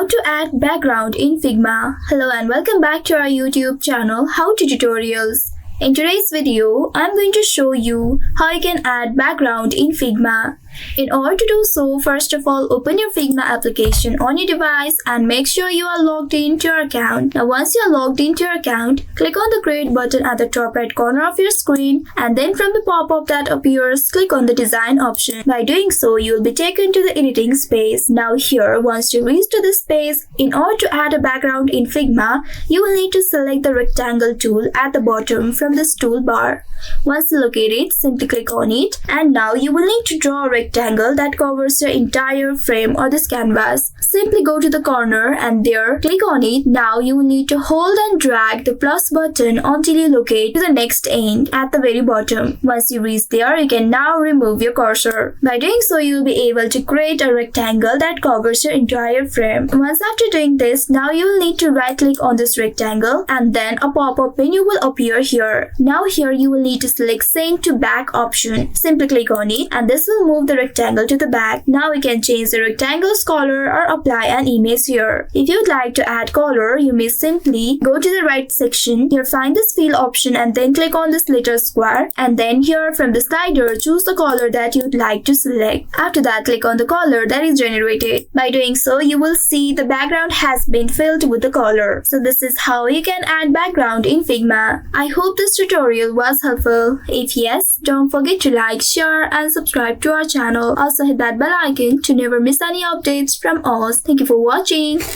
How to add background in Figma. Hello and welcome back to our YouTube channel How to Tutorials. In today's video, I'm going to show you how you can add background in Figma. In order to do so, first of all, open your Figma application on your device and make sure you are logged into your account. Now once you are logged into your account, click on the create button at the top right corner of your screen, and then from the pop-up that appears, click on the design option. By doing so, you will be taken to the editing space. Now here, once you reach to this space, in order to add a background in Figma, you will need to select the rectangle tool at the bottom from this toolbar. Once you locate it, simply click on it, and now you will need to draw a rectangle that covers your entire frame or this canvas. Simply go to the corner and there, click on it. Now you will need to hold and drag the plus button until you locate to the next end at the very bottom. Once you reach there, you can now remove your cursor. By doing so, you will be able to create a rectangle that covers your entire frame. Once after doing this, now you will need to right click on this rectangle and then a pop-up menu will appear here. Now here you will need to select send to back option. Simply click on it and this will move the rectangle to the back. Now we can change the rectangle's color or apply an image here. If you would like to add color, you may simply go to the right section. Here find this fill option and then click on this little square, and then here from the slider choose the color that you would like to select. After that, click on the color that is generated. By doing so, you will see the background has been filled with the color. So this is how you can add background in Figma. I hope this tutorial was helpful. If yes, don't forget to like, share and subscribe to our channel. Also hit that bell icon to never miss any updates from us. Thank you for watching.